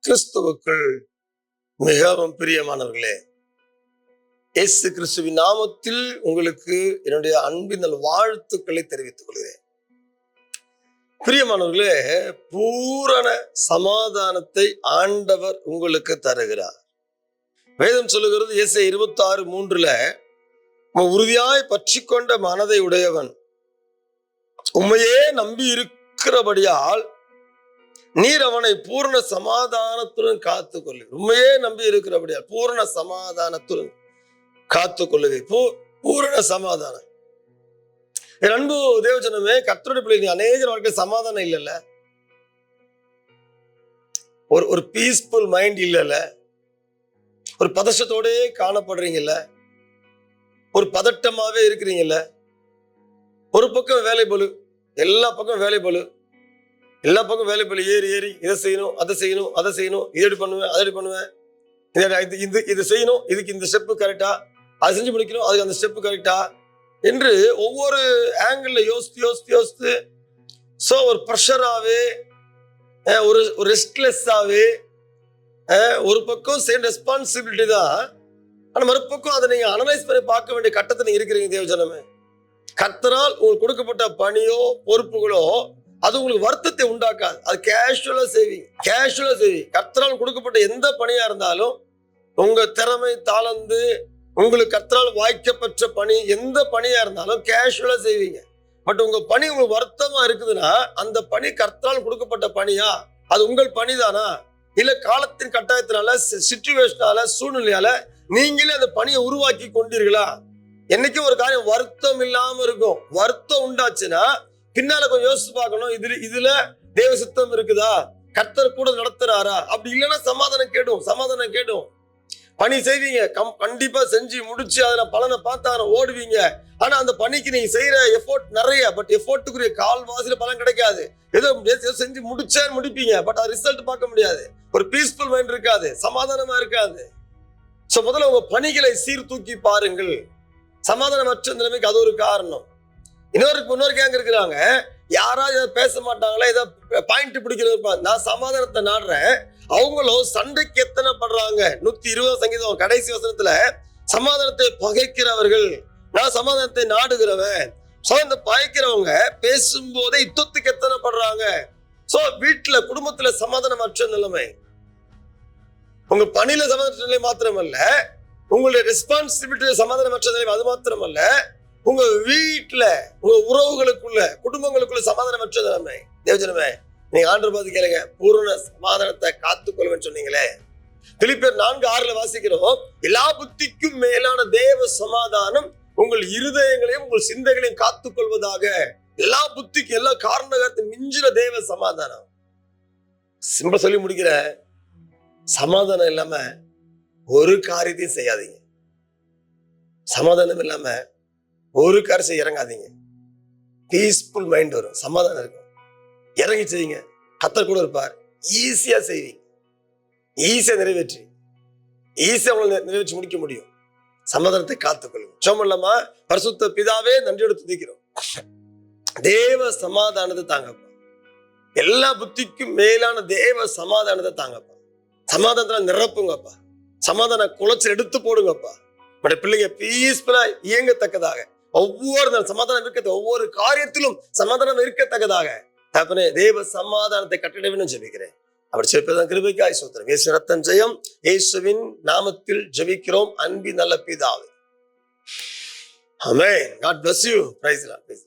கிறிஸ்துவுக்குள் மிகவும் பிரியமானவர்களே, இயேசு கிறிஸ்துவின் நாமத்தில் உங்களுக்கு என்னுடைய அன்பின் வாழ்த்துக்களை தெரிவித்துக் கொள்கிறேன். பிரியமானவர்களே, பூரண சமாதானத்தை ஆண்டவர் உங்களுக்கு தருகிறார். வேதம் சொல்லுகிறது ஏசாயா 26:3 உறுதியாய் பற்றி கொண்ட மனதை உடையவன் உம்மையே நம்பி இருக்கிறபடியால் நீர் அவனை பூரண சமாதானத்துடன் காத்துக் கொள்ளு. உண்மையே நம்பி இருக்கிறபடியால் பூரண சமாதானத்துடன் காத்துக் கொள்ளுகை. பூரண சமாதானம். என் அன்பு தேவஜனமே, கர்த்தருடைய பிள்ளை, அநேக வாழ்க்கை சமாதானம் இல்லைல்ல, ஒரு பீஸ்ஃபுல் மைண்ட் இல்லைல்ல, ஒரு பதஷத்தோடே காணப்படுறீங்கல்ல, ஒரு பதட்டமாவே இருக்கிறீங்கல்ல, ஒரு பக்கம் வேலை பளு, எல்லா பக்கம் வேலை பளு, எல்லா பக்கம் வேலை பளு, ஏறி ஏறி இதை செய்யணும், அதை செய்யணும், அதை செய்யணும், இதை பண்ணுவேன், அதை பண்ணுவேன், இது செய்யணும், இதுக்கு இந்த ஸ்டெப்பு கரெக்டா, அது செஞ்சு முடிக்கணும், அதுக்கு அந்த ஸ்டெப்பு கரெக்டா என்று ஒவ்வொரு ஆங்கிள் யோசித்து ஸோ ஒரு ப்ரெஷராகவே, ஒரு ரெஸ்ட்லெஸ்ஸாகவே, ஒரு பக்கம் சேம் ரெஸ்பான்சிபிலிட்டி தான், ஆனால் மறுபக்கம் அதை நீங்கள் அனலைஸ் பண்ணி பார்க்க வேண்டிய கட்டத்தை நீங்கள் இருக்கிறீங்க. தேவஜனமே, கர்த்தரால் உங்களுக்கு கொடுக்கப்பட்ட பணியோ பொறுப்புகளோ அது உங்களுக்கு வருத்தத்தை உண்டாக்காது. அது கேஷுவலா செய்வீங்க. கர்த்தரால் கொடுக்கப்பட்ட எந்த பணியா இருந்தாலும், உங்க திறமை தாளந்து உங்களுக்கு கர்த்தரால் வாய்க்கப்பட்ட பணி எந்த பணியா இருந்தாலும் கேஷுவலா செய்வீங்க. பட் உங்க பணி உங்களுக்கு வருத்தமா இருக்குதுன்னா, அந்த பணி கர்த்தரால் கொடுக்கப்பட்ட பணியா, அது உங்கள் பணிதானா, இல்ல காலத்தின் கட்டாயத்தினால, சிச்சுவேஷனால, சூழ்நிலையால நீங்களே அந்த பணியை உருவாக்கி கொண்டீர்களா? என்னைக்கும் ஒரு காரியம் வருத்தம் இல்லாம இருக்கும். வருத்தம் உண்டாச்சுன்னா பின்னால கொஞ்சம் யோசிச்சு பார்க்கணும், இதுல தேவ சித்தம் இருக்குதா, கர்த்தர் கூட நடத்துறாரா? அப்படி இல்லைன்னா சமாதானம் கேடும். பணி செய்வீங்க, கண்டிப்பா செஞ்சு முடிச்சு அதுல பலனை பார்த்தான ஓடுவீங்க. ஆனா அந்த பணிக்கு நீங்க செய்யற எஃபோர்ட் நிறைய, பட் எஃபோர்ட்டுக்குரிய கால்வாசில பலன் கிடைக்காது. ஏதோ செஞ்சு முடிப்பீங்க, பட் அது ரிசல்ட் பார்க்க முடியாது. ஒரு பீஸ்ஃபுல் மைண்ட் இருக்காது, சமாதானமா இருக்காது. சோ முதல்ல உங்க பணிகளை சீர்தூக்கி பாருங்கள். சமாதானமற்ற நிலைமைக்கு அது ஒரு காரணம். இன்னொரு கேங்க இருக்கிறாங்க, யாராவது பேச மாட்டாங்களா, ஏதோ பாயிண்ட் பிடிக்கிறது, நான் சமாதானத்தை நாடுறேன், அவங்களும் சண்டைக்கு எத்தனை படுறாங்க. 120 சங்கீதம் கடைசி வசனத்துல சமாதானத்தை பகைக்கிறவர்கள், நான் சமாதானத்தை நாடுகிறவன். சோ இந்த பகைக்கிறவங்க பேசும்போதே யுத்தத்துக்கு எத்தனை படுறாங்க. சோ வீட்டுல குடும்பத்துல சமாதானமற்ற நிலைமை, உங்க பணியில சமாதான நிலை மாத்திரமல்ல, உங்களுடைய ரெஸ்பான்சிபிலிட்டி சமாதானமற்ற நிலை அது மாத்திரமல்ல, உங்க வீட்டுல உங்க உறவுகளுக்குள்ள குடும்பங்களுக்குள்ள சமாதானமற்ற நிலைமை. தேவஜனமே, நீங்க ஆண்டவர் பார்த்து கேளுங்க, பூரண சமாதானத்தை காத்துக்கொள்வேன்னு சொன்னீங்களே. பிலிப்பியர் 4:6 வாசிக்கிறோம், எல்லா புத்திக்கும் மேலான தேவ சமாதானம் உங்கள் இருதயங்களையும் உங்கள் சிந்தைகளையும் காத்துக்கொள்வதாக. எல்லா புத்திக்கும், எல்லா காரணத்தை மிஞ்சின தேவ சமாதானம். சிம்பிளா சொல்லி முடிக்கிற, சமாதானம் இல்லாம ஒரு காரியத்தையும் செய்யாதீங்க. சமாதானம் இல்லாம ஒரு காரியம் செய்ய இறங்காதீங்க. பீஸ்ஃபுல் மைண்ட் வரும், சமாதானம் இருக்கும், இறங்கி செய்யுங்க. கர்த்தர் கூட இருப்பார். ஈஸியா செய்வீங்க, ஈஸியா நிறைவேற்றி முடிக்க முடியும். சமாதானத்தை காத்துக்கொள்ளும். சோமல்லமா, பரிசுத்த பிதாவே நன்றியோடு துதிக்கிறோம். தேவ சமாதானத்தை தாங்கப்பா. எல்லா புத்திக்கும் மேலான தேவ சமாதானத்தை தாங்கப்பா. சமாதானத்துல நிரப்புங்கப்பா. சமாதான குலைச்சல் எடுத்து போடுங்கப்பா. நம்முடைய பிள்ளைங்க பீஸ்ஃபுல்லா இயங்கத்தக்கதாக, ஒவ்வொரு சமாதானம் இருக்க, ஒவ்வொரு காரியத்திலும் சமாதானம் இருக்கத்தக்கதாக தகப்பனே தேவ சமாதானத்தை கட்டிட வேண்டும் ஜெபிக்கிறேன். அவர் செப்பதான் கிருபைக்காய் ஸ்தோத்திரம். இயேசு ரத்தம் ஜெயம். இயேசுவின் நாமத்தில் ஜெபிக்கிறோம் அன்பின் நல்ல பிதாவே. ஆமென். God bless you. Praise the Lord.